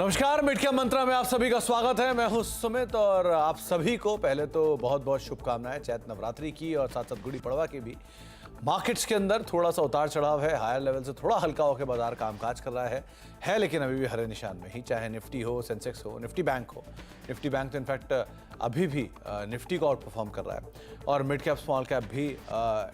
नमस्कार, mid cap मंत्रा में आप सभी का स्वागत है। मैं हूं सुमित और आप सभी को पहले तो बहुत बहुत शुभकामनाएं चैत नवरात्रि की और साथ साथ गुड़ी पड़वा की भी। मार्केट्स के अंदर थोड़ा सा उतार चढ़ाव है, हायर लेवल से थोड़ा हल्का होकर बाजार कामकाज कर रहा है लेकिन अभी भी हरे निशान में ही, चाहे निफ्टी हो, सेंसेक्स हो, निफ्टी बैंक हो। निफ्टी बैंक तो इनफैक्ट अभी भी निफ्टी को आउट परफॉर्म कर रहा है और मिड कैप स्मॉल कैप भी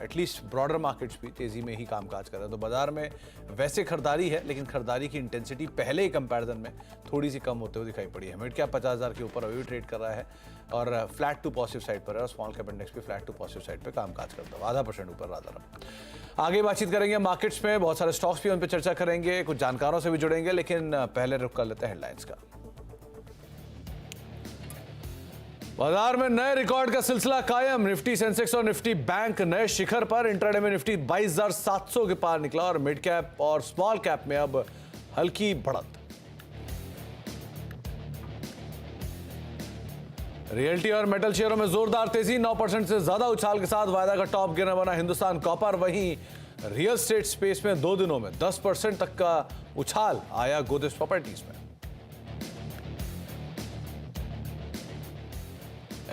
एटलीस्ट ब्रॉडर मार्केट्स भी तेजी में ही कामकाज कर रहे हैं। तो बाजार में वैसे खरीदारी है लेकिन खरीदारी की इंटेंसिटी पहले ही कंपैरिजन में थोड़ी सी कम होते हुए दिखाई पड़ी है। मिड कैप 50,000 के ऊपर अभी भी ट्रेड कर रहा है और फ्लैट टू पॉजिटिव साइड पर है और स्मॉल कैप इंडेक्स भी फ्लैट टू पॉजिटिव साइड पर कामकाज करता है, 0.5% ऊपर रादर। आगे बातचीत करेंगे मार्केट्स में, बहुत सारे स्टॉक्स भी उन पर चर्चा करेंगे, कुछ जानकारों से भी जुड़ेंगे, लेकिन पहले रुक कर लेते हैं हेडलाइंस का। बाजार में नए रिकॉर्ड का सिलसिला कायम। निफ्टी, सेंसेक्स और निफ्टी बैंक नए शिखर पर। इंट्राडे में निफ्टी 22,700 के पार निकला और मिड कैप और स्मॉल कैप में अब हल्की बढ़त। रियल्टी और मेटल शेयरों में जोरदार तेजी, 9% से ज्यादा उछाल के साथ वायदा का टॉप गेनर बना हिंदुस्तान कॉपर। वहीं रियल एस्टेट स्पेस में 2 दिनों में 10% तक का उछाल आया गोदरेज प्रॉपर्टीज में।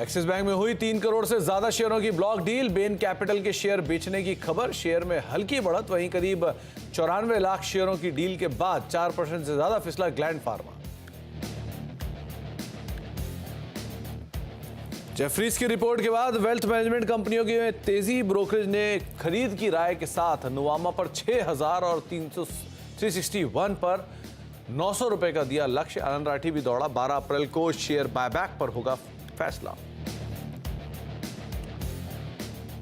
एक्सिस बैंक में हुई 3 करोड़ से ज्यादा शेयरों की ब्लॉक डील। बेन कैपिटल के शेयर बेचने की खबर, शेयर में हल्की बढ़त। वहीं करीब 94 लाख शेयरों की डील के बाद 4% से ज्यादा फिसला ग्लैंड फार्मा। जेफरीज की रिपोर्ट के बाद वेल्थ मैनेजमेंट कंपनियों की तेजी। ब्रोकरेज ने खरीद की राय के साथ नुवामा पर 6,000 और 361 पर 900 रुपए का दिया लक्ष्य। आनंद राठी भी दौड़ा। 12 अप्रैल को शेयर बायबैक पर होगा फैसला।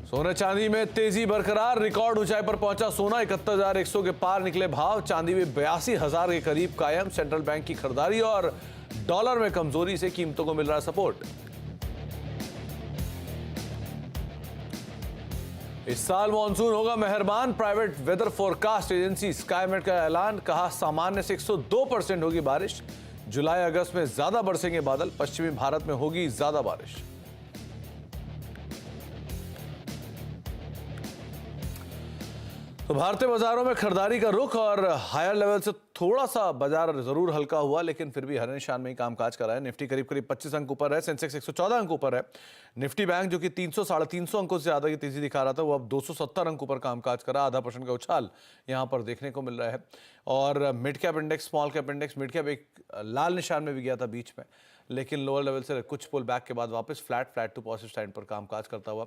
सोने चांदी में तेजी बरकरार, रिकॉर्ड ऊंचाई पर पहुंचा सोना। 71,100 के पार निकले भाव। चांदी भी 82,000 के करीब कायम। सेंट्रल बैंक की खरीदारी और डॉलर में कमजोरी से कीमतों को मिल रहा सपोर्ट। इस साल मॉनसून होगा मेहरबान। Private weather forecast agency Skymet का ऐलान, कहा सामान्य से 102% होगी बारिश। जुलाई अगस्त में ज्यादा बरसेंगे बादल। पश्चिमी भारत में होगी ज्यादा बारिश। तो भारतीय बाजारों में खरीदारी का रुख और हायर लेवल से थोड़ा सा बाजार जरूर हल्का हुआ लेकिन फिर भी हरे निशान में ही कामकाज कर रहा है। निफ्टी करीब 25 अंक ऊपर है, सेंसेक्स 114 अंक ऊपर है। निफ्टी बैंक जो कि 300-350 अंकों से ज्यादा की तेजी दिखा रहा था वो अब 270 अंक ऊपर कामकाज कर रहा है। 0.5% का उछाल यहां पर देखने को मिल रहा है। और mid cap index, small cap index, mid cap एक लाल निशान में भी गया था बीच में लेकिन लोअर लेवल से कुछ पुल बैक के बाद वापस फ्लैट टू पॉजिटिव साइड पर कामकाज करता हुआ।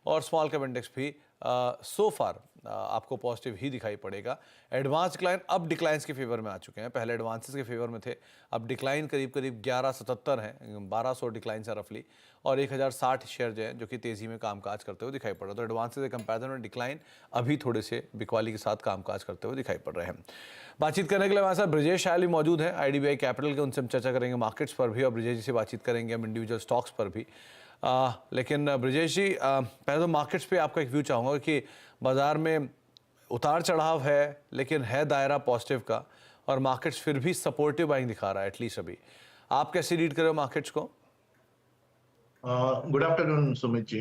और स्मॉल कैप इंडेक्स भी सो फार आपको पॉजिटिव ही दिखाई पड़ेगा। एडवांस डिक्लाइन अब डिक्लाइंस के फेवर में आ चुके हैं। पहले एडवांसेस के फेवर में थे, अब डिक्लाइन करीब 1177 हैं, 1200 डिक्लाइन है रफली। और 1060 शेयर जो है जो कि तेजी में कामकाज करते हुए दिखाई पड़ रहा है। तो एडवांसेस के कंपैरिजन में डिक्लाइन अभी थोड़े से बिकवाली के साथ कामकाज करते हुए दिखाई पड़ रहे हैं। बातचीत करने के लिए हमारे साथ ब्रजेश शायली मौजूद है आईडीबीआई कैपिटल के, उनसे हम चर्चा करेंगे मार्केट्स पर भी और ब्रजेश जी से बातचीत करेंगे हम इंडिविजुअल स्टॉक्स पर भी। लेकिन ब्रजेश जी, पहले तो मार्केट्स पे आपका एक व्यू चाहूँगा कि बाजार में उतार चढ़ाव है लेकिन है दायरा पॉजिटिव का और मार्केट्स फिर भी सपोर्टिव बाइंग दिखा रहा है एटलीस्ट अभी। आप कैसे रीड कर रहे हो मार्केट्स को? Good afternoon Sumit ji.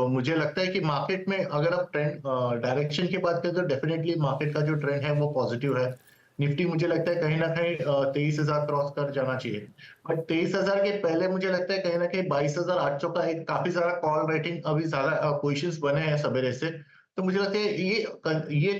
मुझे लगता है कि मार्केट में अगर आप ट्रेंड डायरेक्शन की बात करें तो डेफिनेटली मार्केट का जो ट्रेंड है वो पॉजिटिव है। निफ्टी मुझे लगता है कहीं ना कहीं 23,000 क्रॉस कर जाना चाहिए, बट 23,000 के पहले मुझे लगता है कहीं ना कहीं 22,800 का एक काफी सारा कॉल रेटिंग अभी ज्यादा पोजिशंस बने हैं सवेरे से। तो मुझे लगता है ये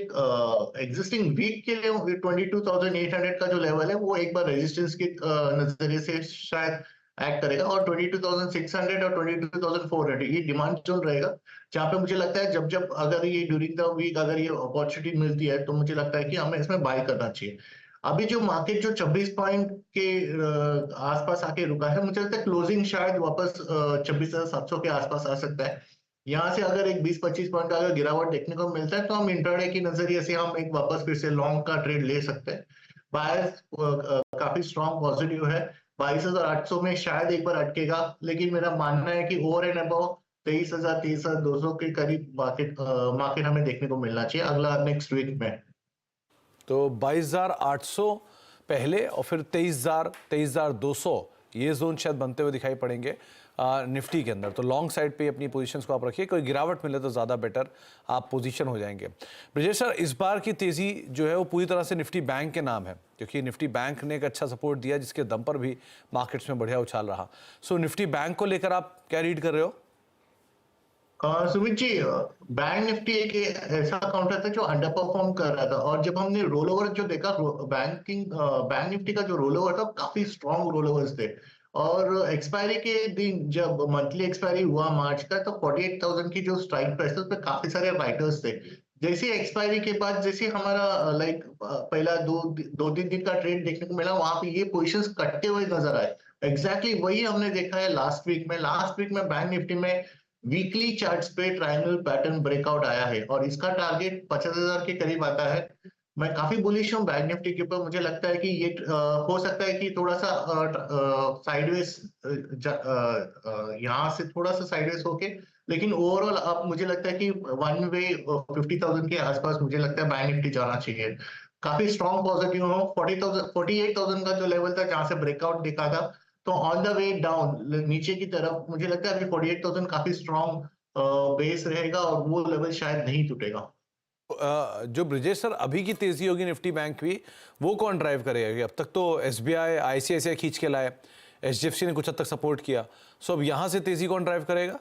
एग्जिस्टिंग वीक के लिए 22,800 का जो लेवल है वो एक बार रेजिस्टेंस के नजरिए से शायद एक्ट करेगा और 22,600 और 22,400 ये डिमांड जोन रहेगा, जहां पे मुझे लगता है जब अगर ये ड्यूरिंग द वीक अगर ये अपॉर्चुनिटी मिलती है तो मुझे लगता है कि हमें इसमें बाय करना चाहिए। अभी जो मार्केट जो 26 पॉइंट के आसपास आके रुका है, मुझे लगता है क्लोजिंग शायद वापस 26,700 के आसपास आ सकता है। यहाँ से अगर एक 20-25 पॉइंट का अगर गिरावट देखने को मिलता है तो हम इंट्राडे की नजरिए से हम एक वापस फिर से लॉन्ग का ट्रेड ले सकते हैं। बायस काफी स्ट्रॉन्ग पॉजिटिव है। 22,800 में शायद एक बार अटकेगा, लेकिन मेरा मानना है कि ओवर एंड अबव 23,000 23,200 के करीब मार्केट हमें देखने को मिलना चाहिए अगला नेक्स्ट वीक में। तो 22,800 पहले और फिर 23,000 23,200 ये जोन शायद बनते हुए दिखाई पड़ेंगे निफ्टी के अंदर, तो लॉन्ग साइड पे अपनी पोजीशंस को आप रखिए, कोई गिरावट मिले तो ज़्यादा बेटर आप पोजीशन हो जाएंगे। ब्रजेश सर, इस बार की तेज़ी जो है वो पूरी तरह से निफ्टी बैंक के नाम है, क्योंकि निफ्टी बैंक ने एक अच्छा सपोर्ट दिया जिसके दम पर भी मार्केट्स में बढ़िया उछाल रहा। सो निफ्टी बैंक को लेकर आप क्या रीड कर रहे हो? सुमित जी, बैंक निफ्टी एक ऐसा काउंटर था जो अंडर परफॉर्म कर रहा था, और जब हमने रोल ओवर जो देखा, बैंक निफ्टी का जो रोल ओवर था काफी स्ट्रॉन्ग रोल ओवर्स थे। और एक्सपायरी के दिन जब मंथली एक्सपायरी हुआ मार्च का, तो 48,000 की जो स्ट्राइक प्राइस था उस पर काफी सारे राइटर्स थे। जैसे एक्सपायरी के बाद जैसे हमारा पहला दो तीन दिन का ट्रेड देखने को मिला, वहां पे ये पोजिशंस कटते हुए नजर आए। एग्जैक्टली वही हमने देखा है लास्ट वीक में बैंक निफ्टी में वीकली चार्ट्स पे ट्रायंगल पैटर्न ब्रेकआउट आया है, और इसका टारगेट 50,000 के करीब आता है। मैं काफी बुलिश हूँ बैंक निफ्टी के ऊपर। मुझे लगता है कि ये हो सकता है कि थोड़ा सा साइडवेज, यहाँ से थोड़ा सा साइडवेज होके, लेकिन ओवरऑल अब मुझे लगता है कि वन वे 50,000 के आसपास मुझे लगता है बैंक निफ्टी जाना चाहिए। काफी स्ट्रॉन्ग पॉजिटिव हो। 48,000 का जो लेवल था जहां से ब्रेकआउट दिखा था, तो ऑन द वे डाउन नीचे की तरफ मुझे लगता है अभी 48,000 काफी स्ट्रॉन्ग बेस रहेगा, और वो लेवल शायद नहीं टूटेगा। जो ब्रजेश सर अभी की तेजी होगी निफ्टी बैंक की, वो कौन ड्राइव करेगा? अब तक तो एसबीआई, आईसीआईसीआई खींच के लाए, एचडीएफसी ने कुछ हद तक सपोर्ट किया, सो अब यहां से तेजी कौन ड्राइव करेगा?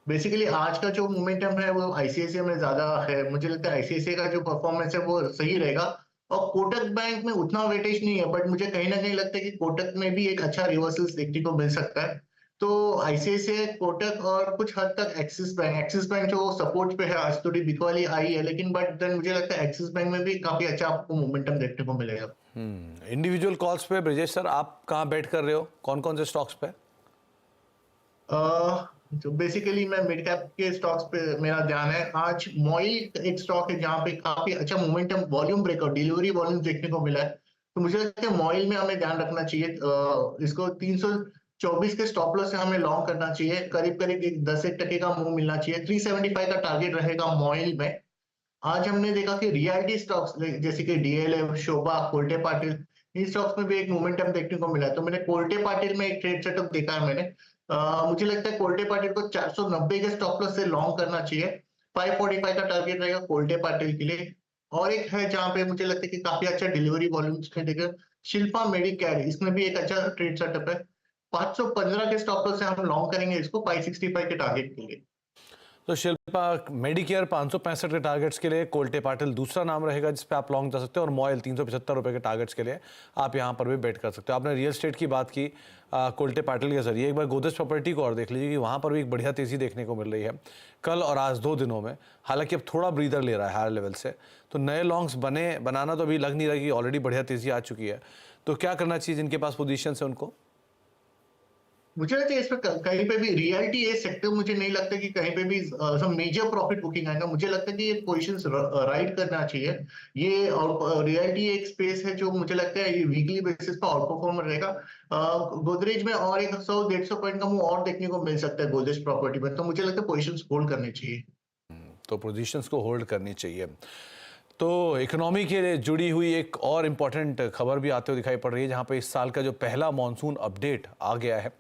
बेसिकली आज का जो मोमेंटम है वो आईसीआईसीआई में ज्यादा है। मुझे लगता है आईसीआईसीआई का जो परफॉर्मेंस है वो सही रहेगा, और कोटक बैंक में उतना वेटेज नहीं है, बट मुझे कहीं ना कहीं लगता है कि कोटक में भी एक अच्छा रिवर्सल देखने को मिल सकता है। तो आईसीआईसीआई, कोटक और कुछ हद तक एक्सिस बैंक जो सपोर्ट पे है, आज थोड़ी बिकवाली आई है, लेकिन बट देन मुझे लगता है एक्सिस बैंक में भी काफी अच्छा आपको मोमेंटम देखने को मिलेगा। इंडिविजुअल कॉल्स पे ब्रजेश सर आप कहाँ बैट कर रहे हो, कौन कौन से स्टॉक्स पे? तो बेसिकली मैं मिड कैप के स्टॉक्स पे मेरा ध्यान है। आज मॉइल एक स्टॉक है जहां पे काफी अच्छा momentum, volume breakout, delivery volume देखने को मिला है, तो मुझे लगता है मॉइल में हमें ध्यान रखना चाहिए। इसको 324 के स्टॉप लॉस से हमें लॉन्ग करना चाहिए, करीब करीब 10% का मूव मिलना चाहिए। 375 का टारगेट रहेगा मॉइल में। आज हमने देखा कि रियलिटी स्टॉक्स जैसे कि डीएलएफ, शोभा, कोल्टे पाटिल, इन स्टॉक्स में भी एक मोमेंटम देखने को मिला है। तो मैंने कोल्टे पाटिल में एक ट्रेड सेटअप देखा है मैंने। मुझे लगता है कोल्टे पाटिल को 490 के स्टॉप लॉस से लॉन्ग करना चाहिए। 545 का टारगेट रहेगा कोल्टे पाटिल के लिए। और एक है जहां पे मुझे लगता है कि काफी अच्छा डिलीवरी वॉल्यूम्स देगा, शिल्पा मेडिकेयर, इसमें भी एक अच्छा ट्रेड सेटअप है। 515 के स्टॉप लॉस से हम लॉन्ग करेंगे इसको 565 के टारगेट के लिए। तो शिल्पा मेडिकेयर 565 के टारगेट्स के लिए, कोल्टे पाटिल दूसरा नाम रहेगा जिस पे आप लॉन्ग जा सकते हो, और मॉयल 375 रुपए के टारगेट्स के लिए आप यहाँ पर भी बेट कर सकते हो। आपने रियल एस्टेट की बात की कोल्टे पाटिल के जरिए, एक बार गोदरेज प्रॉपर्टी को और देख लीजिए कि वहाँ पर भी एक बढ़िया तेज़ी देखने को मिल रही है कल और आज 2 दिनों में। हालांकि अब थोड़ा ब्रीदर ले रहा है हायर लेवल से, तो नए लॉन्ग्स बनाना तो अभी लग नहीं रहा कि ऑलरेडी बढ़िया तेज़ी आ चुकी है। तो क्या करना चाहिए जिनके पास पोजीशन है उनको? मुझे लगता है इसमें कहीं पे भी रियलिटी ये सेक्टर, मुझे नहीं लगता कि कहीं पे भी सब मेजर प्रॉफिट बुकिंग आएगा। मुझे लगता है कि ये पोजीशंस राइड करना चाहिए। ये और रियलिटी एक स्पेस है जो मुझे लगता है ये वीकली बेसिस पर आउट परफॉर्मर रहेगा। गोदरेज में और एक 100-150 पॉइंट का मूव और देखने को मिल सकता है गोदरेज प्रॉपर्टी में, तो मुझे लगता है पोजीशंस होल्ड करनी चाहिए। तो पोजीशंस को होल्ड करनी चाहिए। तो इकोनॉमी के जुड़ी हुई एक और इम्पॉर्टेंट खबर भी आते हुए दिखाई पड़ रही है, जहां पे इस साल का जो पहला मॉनसून अपडेट आ गया है।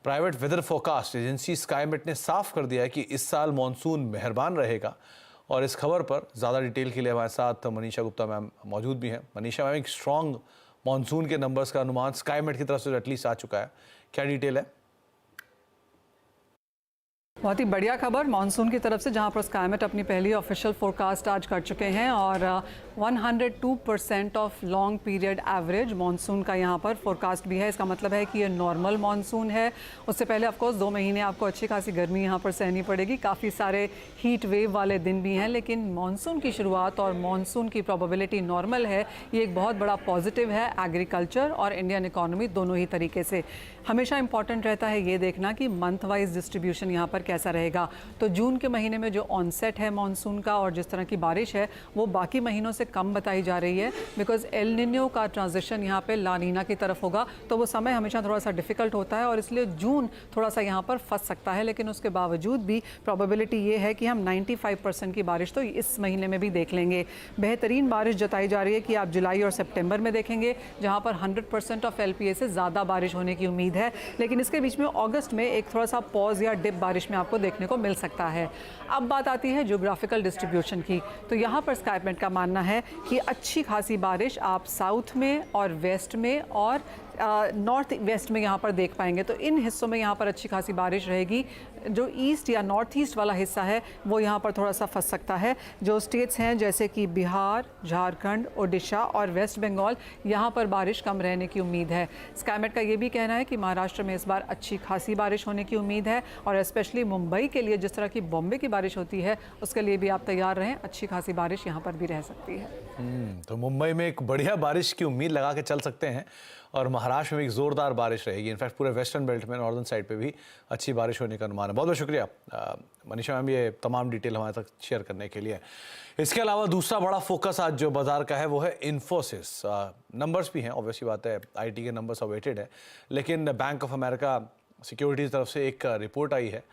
Private weather forecast agency Skymet ने साफ कर दिया है कि इस साल मॉनसून मेहरबान रहेगा। और इस खबर पर ज़्यादा डिटेल के लिए हमारे साथ मनीषा गुप्ता मैम मौजूद भी हैं। मनीषा मैम, एक स्ट्रॉन्ग मॉनसून के नंबर्स का अनुमान स्काईमेट की तरफ से एटलीस्ट आ चुका है, क्या डिटेल है? बहुत ही बढ़िया खबर मॉनसून की तरफ से, जहां पर स्काईमेट अपनी पहली ऑफिशियल फोरकास्ट आज कर चुके हैं, और 102% of long period average monsoon का यहां पर फोरकास्ट भी है। इसका मतलब है कि ये नॉर्मल मॉनसून है। उससे पहले ऑफकोर्स 2 महीने आपको अच्छी खासी गर्मी यहां पर सहनी पड़ेगी, काफ़ी सारे हीट वेव वाले दिन भी हैं, लेकिन मॉनसून की शुरुआत और मॉनसून की प्रोबेबिलिटी नॉर्मल है। ये एक बहुत बड़ा पॉजिटिव है एग्रीकल्चर और इंडियन इकोनॉमी दोनों ही तरीके से। हमेशा इंपॉर्टेंट रहता है ये देखना कि मंथ वाइज डिस्ट्रीब्यूशन यहाँ पर कैसा रहेगा। तो जून के महीने में जो ऑनसेट है मॉनसून का और जिस तरह की बारिश है वो बाकी महीनों से कम बताई जा रही है, बिकॉज एल निनो का ट्रांजिशन यहाँ पे ला नीना की तरफ होगा, तो वो समय हमेशा थोड़ा सा डिफिकल्ट होता है और इसलिए जून थोड़ा सा यहाँ पर फंस सकता है। लेकिन उसके बावजूद भी प्रोबेबिलिटी ये है कि हम 95% की बारिश तो इस महीने में भी देख लेंगे। बेहतरीन बारिश जताई जा रही है कि आप जुलाई और सितंबर में देखेंगे, जहाँ पर 100% ऑफ LPA से ज़्यादा बारिश होने की उम्मीद उम्मीद है, लेकिन इसके बीच में अगस्त में एक थोड़ा सा पॉज या डिप बारिश में आपको देखने को मिल सकता है। अब बात आती है ज्योग्राफिकल डिस्ट्रीब्यूशन की, तो यहाँ पर स्काईमेट का मानना है कि अच्छी खासी बारिश आप साउथ में और वेस्ट में और नॉर्थ वेस्ट में यहाँ पर देख पाएंगे। तो इन हिस्सों में यहाँ पर अच्छी खासी बारिश रहेगी। जो ईस्ट या नॉर्थ ईस्ट वाला हिस्सा है वो यहाँ पर थोड़ा सा फंस सकता है। जो स्टेट्स हैं जैसे कि बिहार, झारखंड, ओडिशा और वेस्ट बंगाल, यहाँ पर बारिश कम रहने की उम्मीद है। स्काईमेट का ये भी कहना है कि महाराष्ट्र में इस बार अच्छी खासी बारिश होने की उम्मीद है और स्पेशली मुंबई के लिए जिस तरह की बॉम्बे की बारिश होती है उसके लिए भी आप तैयार रहें। अच्छी खासी बारिश यहाँ पर भी रह सकती है। तो मुंबई में एक बढ़िया बारिश की उम्मीद लगा के चल सकते हैं और महाराष्ट्र में एक जोरदार बारिश रहेगी। इनफैक्ट पूरे वेस्टर्न बेल्ट में, नॉर्दर्न साइड पे भी अच्छी बारिश होने का अनुमान है। बहुत बहुत शुक्रिया मनीषा मैम ये तमाम डिटेल हमारे तक शेयर करने के लिए। इसके अलावा दूसरा बड़ा फोकस आज जो बाजार का है वो है इन्फोसिस। नंबर्स भी हैं, ऑब्वियसली बात है, आईटी के नंबर्स अवेटेड है, लेकिन बैंक ऑफ अमेरिका सिक्योरिटीज़ की तरफ से एक रिपोर्ट आई है।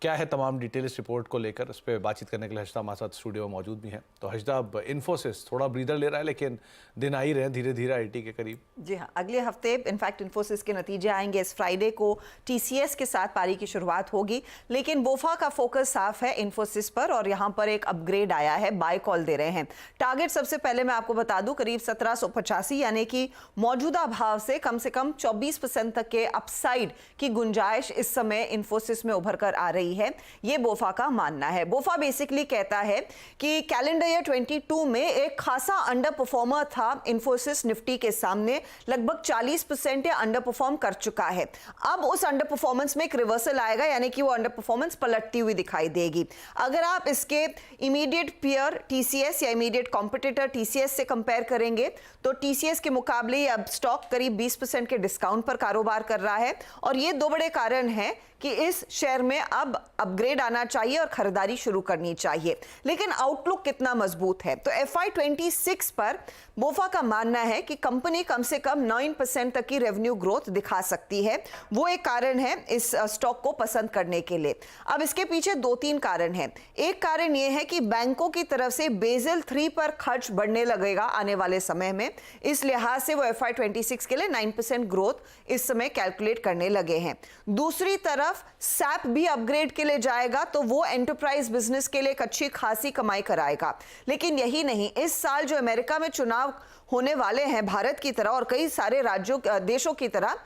क्या है तमाम डिटेल इस रिपोर्ट को लेकर, इस पर बातचीत करने के लिए हर्षदा हमारे साथ स्टूडियो में मौजूद भी हैं। तो हर्षदा, अब इन्फोसिस थोड़ा ब्रीदर ले रहा है लेकिन दिन आ ही रहे हैं धीरे धीरे आईटी के करीब। जी हाँ, अगले हफ्ते इनफैक्ट इन्फोसिस के नतीजे आएंगे। इस फ्राइडे को टीसीएस के साथ पारी की शुरुआत होगी, लेकिन बोफा का फोकस साफ है इन्फोसिस पर और यहाँ पर एक अपग्रेड आया है, बाय कॉल दे रहे हैं। टारगेट सबसे पहले मैं आपको बता दूं करीब 1785, यानी कि मौजूदा भाव से कम 24% तक के अपसाइड की गुंजाइश इस समय इन्फोसिस में उभर कर आ रही है। ये बोफा का मानना है। बोफा बेसिकली कहता है कि कैलेंडर ईयर 22 में एक खासा अंडर परफॉर्मर था इन्फोसिस निफ्टी के सामने, लगभग 40% या अंडर परफॉर्म कर चुका है। अब उस अंडर परफॉर्मेंस में एक रिवर्सल आएगा, यानी कि वो अंडर परफॉर्मेंस पलटती हुई दिखाई देगी। अगर आप इसके इमीडिएट पीयर टीसीएस या इमीडिएट कॉम्पिटिटर टीसीएस से कंपेयर करेंगे तो टीसीएस के मुकाबले अब स्टॉक करीब 20% के डिस्काउंट पर कारोबार कर रहा है और ये दो बड़े कारण हैं कि इस शेयर में अब अपग्रेड आना चाहिए और खरीदारी शुरू करनी चाहिए। लेकिन आउटलुक कितना मजबूत है, तो FY26 पर बोफा का मानना है कि कंपनी कम से कम 9% तक की रेवेन्यू ग्रोथ दिखा सकती है। वो एक कारण है इस स्टॉक को पसंद करने के लिए। अब इसके पीछे 2-3 कारण हैं। एक कारण यह है कि बैंकों की तरफ से बेज़ल 3 पर खर्च बढ़ने लगेगा आने वाले समय में, इस लिहाज से वो FY26 के लिए 9% ग्रोथ इस समय कैलकुलेट करने लगे हैं। दूसरी तरफ सैप भी अपग्रेड के लिए जाएगा तो वो एंटरप्राइज बिजनेस के लिए एक अच्छी खासी कमाई कराएगा। लेकिन यही नहीं, इस साल जो अमेरिका में चुनाव होने वाले हैं भारत की तरह और कई सारे राज्यों देशों की तरह,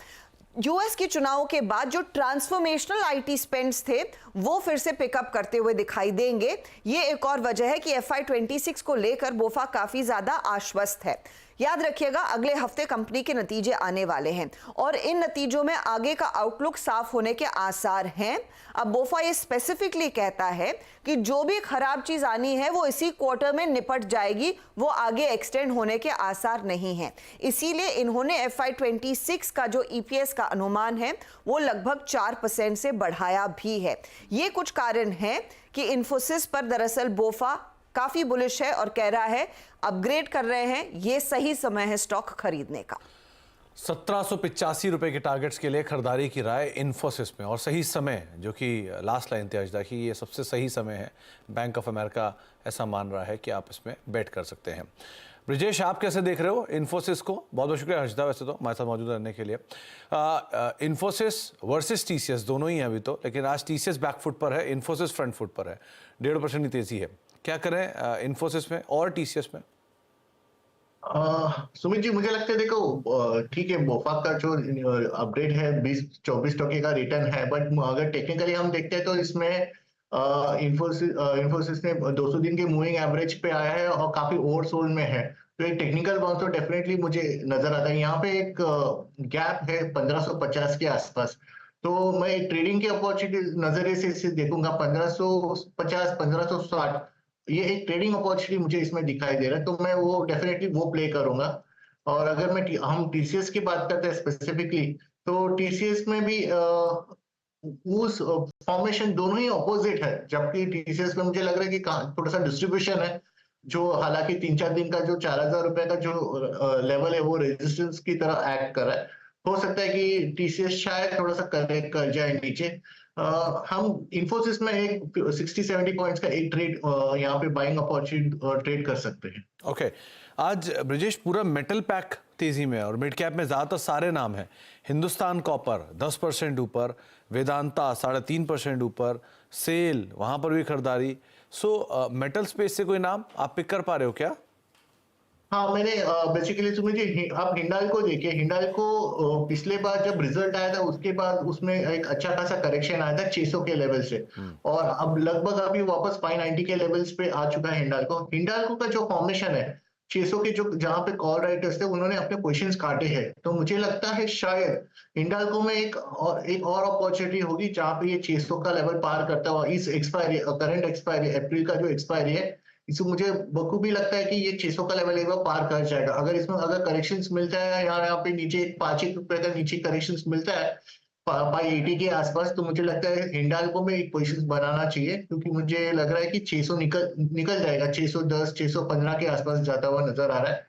यूएस के चुनावों के बाद जो ट्रांसफॉर्मेशनल आईटी स्पेंड्स थे वो फिर से पिकअप करते हुए दिखाई देंगे। ये एक और वजह है कि FY26 को लेकर बोफा काफी ज्यादा आश्वस्त है। याद रखिएगा अगले हफ्ते कंपनी के नतीजे आने वाले हैं और इन नतीजों में आगे का आउटलुक साफ होने के आसार हैं। अब बोफा ये स्पेसिफिकली कहता है कि जो भी खराब चीज आनी है वो इसी क्वार्टर में निपट जाएगी, वो आगे एक्सटेंड होने के आसार नहीं है। इसीलिए इन्होंने FY26 का जो EPS का अनुमान है वो लगभग 4% से बढ़ाया भी है। ये कुछ कारण हैं कि इन्फोसिस पर दरअसल बोफा काफी बुलिश है और कह रहा है अपग्रेड कर रहे हैं, ये सही समय है स्टॉक खरीदने का। 1785 रुपए के टारगेट्स के लिए खरीदारी की राय इन्फोसिस में, और सही समय जो कि लास्ट लाइन थी अजदा की, ये सबसे सही समय है। बैंक ऑफ अमेरिका ऐसा मान रहा है कि आप इसमें बेट कर सकते हैं। ब्रिजेश, आप कैसे देख रहे हो इन्फोसिस को? बहुत बहुत शुक्रिया हर्षदा वैसे तो हमारे साथ मौजूद रहने के लिए। इन्फोसिस वर्सेस टीसीएस दोनों ही हैं अभी तो, लेकिन आज टीसीएस बैकफुट पर है, इन्फोसिस फ्रंट फुट पर है। 1.5% की तेजी है। क्या करें इन्फोसिस में और टीसीएस में? सुमित जी, मुझे लगता है देखो ठीक है, बोफा का जो अपडेट है 20-24% का रिटर्न है, बट अगर टेक्निकली हम देखते हैं तो इसमें इन्फोसिस ने 200 दिन के मूविंग एवरेज पे आया है और काफी ओवरसोल्ड में है, तो एक टेक्निकल बाउंस तो डेफिनेटली मुझे नजर आता है। यहाँ पे एक गैप है 1550 के आसपास, तो मैं ट्रेडिंग की अपॉर्चुनिटी नजरिए से इसे देखूंगा। 1550 1560 ये एक ट्रेडिंग अपॉर्चुनिटी मुझे इसमें दिखाई दे रहा है, तो मैं वो डेफिनेटली वो प्ले करूंगा। और अगर हम टीसीएस की बात करते हैं स्पेसिफिकली, तो टीसीएस में भी उस फॉर्मेशन दोनों ही ऑपोजिट है, जबकि टीसीएस में मुझे लग रहा है कि थोड़ा सा डिस्ट्रीब्यूशन है, जो हालांकि 3-4 दिन का जो 4000 रुपए का जो लेवल है वो रेजिस्टेंस की तरह एक्ट कर रहा है। हो सकता है कि टीसीएस शायद थोड़ा सा करेक्ट कर जाए नीचे, हम इन्फोसिस में एक 60-70 पॉइंट्स का एक ट्रेड यहाँ पे बाइंग अपॉर्चुनिटी ट्रेड कर सकते हैं। ओके, आज ब्रिजेश पूरा मेटल पैक तेजी में है और मिड कैप में ज्यादातर सारे नाम हैं। हिंदुस्तान कॉपर 10% ऊपर, वेदांता 3.5% ऊपर, सेल वहां पर भी खरीदारी। सो मेटल स्पेस से कोई नाम आप पिक कर पा रहे हो क्या? हाँ, मैंने बेसिकली तो मुझे आप हिंडाल्को देखिए। हिंडाल्को पिछले बार जब रिजल्ट आया था उसके बाद उसमें एक अच्छा खासा करेक्शन आया था 600 के लेवल से, और अब लगभग अभी वापस 590 के लेवल्स पे आ चुका है हिंडाल्को। हिंडाल्को का जो फॉर्मेशन है 600 के, जो जहां पे कॉल राइटर्स थे उन्होंने अपने पोजीशंस काटे हैं, तो मुझे लगता है शायद हिंडाल्को में एक और अपॉर्चुनिटी होगी जहां पे ये 600 का लेवल पार करता हुआ इस एक्सपायरी, करंट एक्सपायरी अप्रैल का जो एक्सपायरी है, इसमें मुझे बखूबी लगता है कि ये 600 का लेवल एक बार पार कर जाएगा। अगर इसमें अगर करेक्शंस मिलता है यहाँ पे नीचे 5 रुपए का नीचे करेक्शंस मिलता है 580 के आसपास, तो मुझे लगता है हिंडाल्को में एक पोजीशन बनाना चाहिए, क्योंकि मुझे लग रहा है कि 600 निकल जाएगा, 610 615 के आसपास जाता हुआ नजर आ रहा है।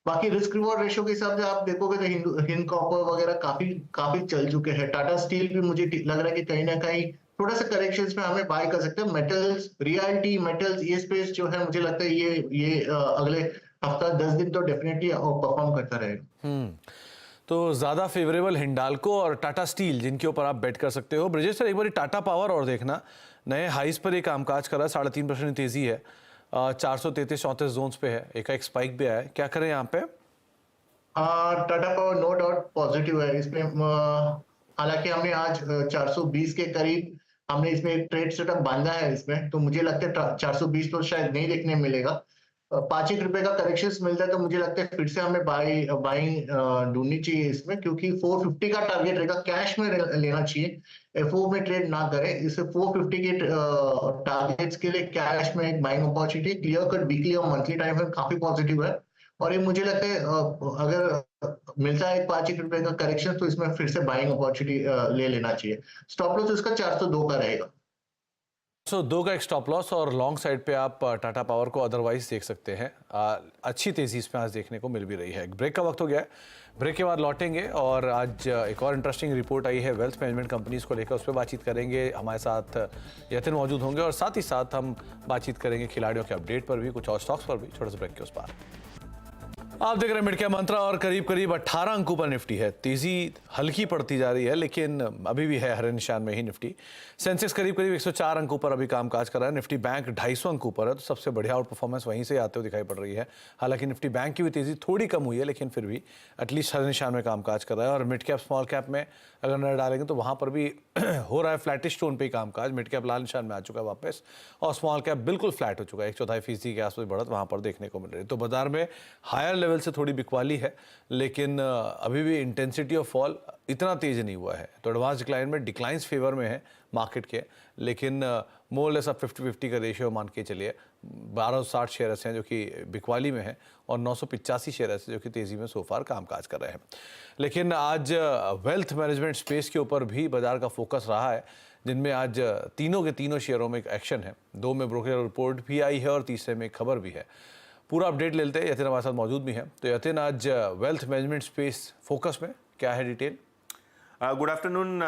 बाकी रिस्क रिवॉर्ड रेशियो के हिसाब से आप देखोगे तो हिंद कॉपर वगैरह काफी चल चुके हैं। टाटा स्टील भी मुझे लग रहा है कि कहीं ना कहीं थोड़ा सा करेक्शंस में हमें बाय कर सकते हैं। मेटल्स, रियलिटी मेटल्स, ये स्पेस जो है मुझे लगता है ये अगले हफ्ता 10 दिन तो डेफिनेटली परफॉर्म करता रहेगा। तो ज्यादा फेवरेबल हिंडाल्को और टाटा स्टील जिनके ऊपर आप बेट कर सकते हो। ब्रिजेश सर, एक बार टाटा पावर और देखना, नए हाइस पर ये कामकाज कर रहा है, 3.5% तेजी है, 433-34 जोन्स पे है, एक स्पाइक भी आया है। क्या करें यहाँ पे? Tata power no doubt positive है इसमें। हालांकि हमने आज 420 के करीब हमने इसमें एक ट्रेड सेटअप बांधा है इसमें, तो मुझे लगता है 420 तो शायद नहीं देखने मिलेगा। 5 रुपए का करेक्शन मिलता है तो मुझे लगता है फिर से हमें बाइंग ढूंढनी चाहिए इसमें, क्योंकि 450 का टारगेट रहेगा, कैश में लेना चाहिए, एफओ में ट्रेड ना करें। इसे 450 के टारगेट्स के लिए कैश में एक buying opportunity clear cut weekly और मंथली टाइम में काफी पॉजिटिव है। और ये मुझे लगता है अगर मिलता है 5 रुपए का करेक्शन तो इसमें फिर से बाइंग अपॉर्चुनिटी ले लेना चाहिए। स्टॉप लॉस इसका 402 का रहेगा। 2 का एक स्टॉप लॉस, और लॉन्ग साइड पे आप टाटा पावर को अदरवाइज देख सकते हैं। अच्छी तेजी इसमें आज देखने को मिल भी रही है। ब्रेक का वक्त हो गया है, ब्रेक के बाद लौटेंगे और आज एक और इंटरेस्टिंग रिपोर्ट आई है वेल्थ मैनेजमेंट कंपनीज को लेकर, उस पर बातचीत करेंगे। हमारे साथ यतिन मौजूद होंगे और साथ ही साथ हम बातचीत करेंगे खिलाड़ियों के अपडेट पर भी, कुछ और स्टॉक्स पर भी। छोटे से ब्रेक के उस पार आप देख रहे हैं मिड कैप मंत्रा और करीब 18 अंकों पर निफ्टी है। तेजी हल्की पड़ती जा रही है लेकिन अभी भी है हरे निशान में ही निफ्टी। सेंसेक्स करीब 104 अंकों पर अभी कामकाज कर रहा है। निफ्टी बैंक 250 अंकों पर है, तो सबसे बढ़िया आउट परफॉर्मेंस वहीं से आते हुए दिखाई पड़ रही है। हालांकि निफ्टी बैंक की भी तेजी थोड़ी कम हुई है, लेकिन फिर भी एटलीस्ट हरे निशान में कामकाज कर रहा है। और मिड कैप स्मॉल कैप में अगर नजर डालेंगे तो वहां पर भी हो रहा है फ्लैटिश टोन पे ही कामकाज। मिड कैप लाल निशान में आ चुका है वापस, और स्मॉल कैप बिल्कुल फ्लैट हो चुका है। 1/4% के आसपास बढ़त वहां पर देखने को मिल रही है। तो बाजार में हायर लेवल से थोड़ी बिकवाली है, लेकिन अभी भी इंटेंसिटी ऑफ फॉल इतना तेज नहीं हुआ है। तो एडवांस डिक्लाइन में डिक्लाइंस फेवर में है मार्केट के, लेकिन मोर लेस अब 50-50 का रेशियो मान के चलिए। 1260 शेयर ऐसे हैं जो कि बिकवाली में है, और 985 शेयर ऐसे जो कि तेजी में सोफार कामकाज कर रहे हैं। लेकिन आज वेल्थ मैनेजमेंट स्पेस के ऊपर भी बाजार का फोकस रहा है, जिनमें आज तीनों के तीनों शेयरों में एक एक्शन है। 2 में ब्रोकर रिपोर्ट भी आई है और तीसरे में एक खबर भी है। पूरा अपडेट लेते हैं, यतिन हमारे साथ मौजूद भी हैं। तो यतिन, आज वेल्थ मैनेजमेंट स्पेस फोकस में क्या है डिटेल? Good afternoon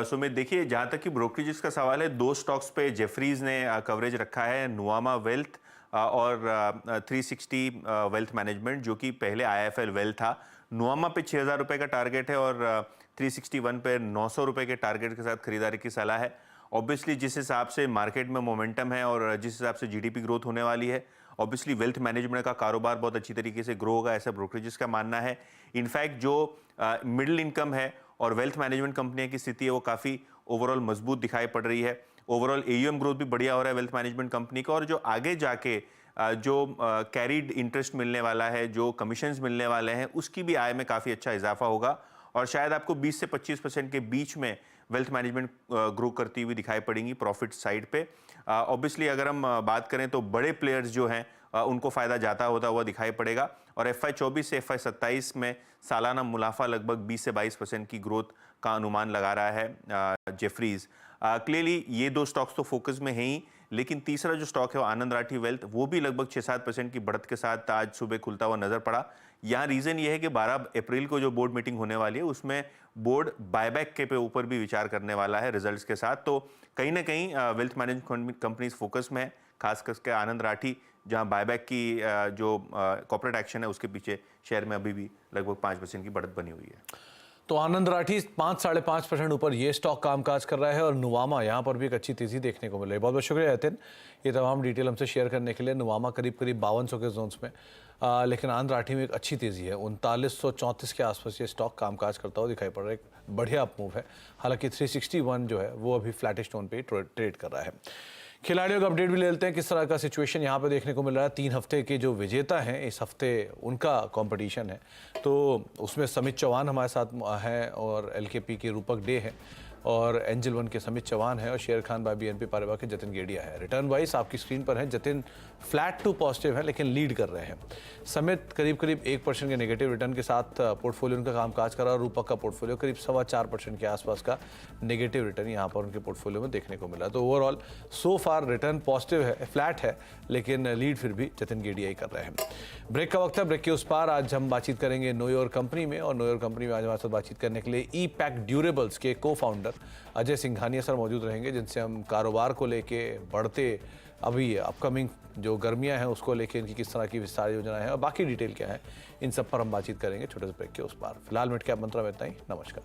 Sumit. देखिए, जहाँ तक कि ब्रोकरेजेस का सवाल है, 2 स्टॉक्स पे जेफरीज ने कवरेज रखा है, नुआमा वेल्थ और 360 वेल्थ मैनेजमेंट, जो कि पहले IIFL वेल्थ था। नुआमा पे 6000 रुपये का टारगेट है और 361 पे 900 रुपये के टारगेट के साथ खरीदारी की सलाह है। ऑब्वियसली जिस हिसाब से मार्केट में मोमेंटम है और जिस हिसाब से GDP ग्रोथ होने वाली है, ऑब्वियसली वेल्थ मैनेजमेंट का कारोबार बहुत अच्छी तरीके से ग्रो होगा, ऐसा ब्रोकरेजेस का मानना है। इनफैक्ट जो मिडिल इनकम है और वेल्थ मैनेजमेंट कंपनियों की स्थिति है वो काफ़ी ओवरऑल मजबूत दिखाई पड़ रही है। ओवरऑल AUM ग्रोथ भी बढ़िया हो रहा है वेल्थ मैनेजमेंट कंपनी का, और जो आगे जाके जो कैरीड इंटरेस्ट मिलने वाला है, जो कमीशंस मिलने वाले हैं, उसकी भी आय में काफ़ी अच्छा इजाफा होगा। और शायद आपको 20 से 25% के बीच में वेल्थ मैनेजमेंट ग्रो करती हुई दिखाई पड़ेंगी प्रॉफिट साइड पे। ऑब्वियसली अगर हम बात करें तो बड़े प्लेयर्स जो हैं उनको फ़ायदा जाता होता हुआ दिखाई पड़ेगा। और FY24 से FY27 में सालाना मुनाफा लगभग 20 से 22% की ग्रोथ का अनुमान लगा रहा है जेफरीज। क्लियरली ये 2 स्टॉक्स तो फोकस में हैं ही, लेकिन तीसरा जो स्टॉक है वो आनंद राठी वेल्थ, वो भी लगभग 6-7% की बढ़त के साथ आज सुबह खुलता हुआ नजर पड़ा। यहाँ रीजन ये है कि 12 अप्रैल को जो बोर्ड मीटिंग होने वाली है उसमें बोर्ड बायबैक के पे ऊपर भी विचार करने वाला है रिजल्ट्स के साथ। तो कहीं ना कहीं वेल्थ मैनेजमेंट कंपनीज फोकस में है, खास करके आनंद राठी, जहां बायबैक की जो कॉर्पोरेट एक्शन है उसके पीछे शेयर में अभी भी लगभग 5% की बढ़त बनी हुई है। तो आनंद राठी 5-5.5% ऊपर ये स्टॉक कामकाज कर रहा है और नुवामा यहाँ पर भी एक अच्छी तेजी देखने को मिल रही है। बहुत बहुत शुक्रिया यतिन, ये तमाम डिटेल हमसे शेयर करने के लिए। नुवामा करीब 5200 के जोन्स में, लेकिन आनंद राठी में एक अच्छी तेजी है, 3934 के आसपास ये स्टॉक कामकाज करता हुआ दिखाई पड़ रहा है। एक बढ़िया अप मूव है, हालांकि 361 जो है वो अभी फ्लैटिश टोन पे ही ट्रेड कर रहा है। खिलाड़ियों का अपडेट भी ले लेते हैं, किस तरह का सिचुएशन यहाँ पे देखने को मिल रहा है। 3 हफ्ते के जो विजेता हैं इस हफ्ते उनका कंपटीशन है, तो उसमें समित चौहान हमारे साथ हैं और एलकेपी के रूपक डे है और एंजल वन के समित चौहान है और शेर खान बाय बीएनपी पारिवारिक के जतिन गेडिया है। रिटर्न वाइज आपकी स्क्रीन पर है, जतिन फ्लैट टू पॉजिटिव है लेकिन लीड कर रहे हैं। समित करीब 1% के नेगेटिव रिटर्न के साथ पोर्टफोलियो उनका कामकाज कर रहा है और रूपक का पोर्टफोलियो करीब 4.25% के आसपास का नेगेटिव रिटर्न यहाँ पर उनके पोर्टफोलियो में देखने को मिला। तो ओवरऑल सो फार रिटर्न पॉजिटिव है, फ्लैट है, लेकिन लीड फिर भी जतिन गेडिया ही कर रहे हैं। ब्रेक का वक्त है, ब्रेक के उस पार आज हम बातचीत करेंगे नो योर कंपनी में, और नो योर कंपनी में आज हमारे साथ बातचीत करने के लिए ई पैक ड्यूरेबल्स के को फाउंडर अजय सिंघानिया सर मौजूद रहेंगे, जिनसे हम कारोबार को लेके, बढ़ते अभी अपकमिंग जो गर्मियां हैं उसको लेके इनकी किस तरह की विस्तार योजना है और बाकी डिटेल क्या है, इन सब पर हम बातचीत करेंगे छोटे से ब्रेक के उस पार। फिलहाल मिनट कैप मंत्रा में इतना ही। नमस्कार।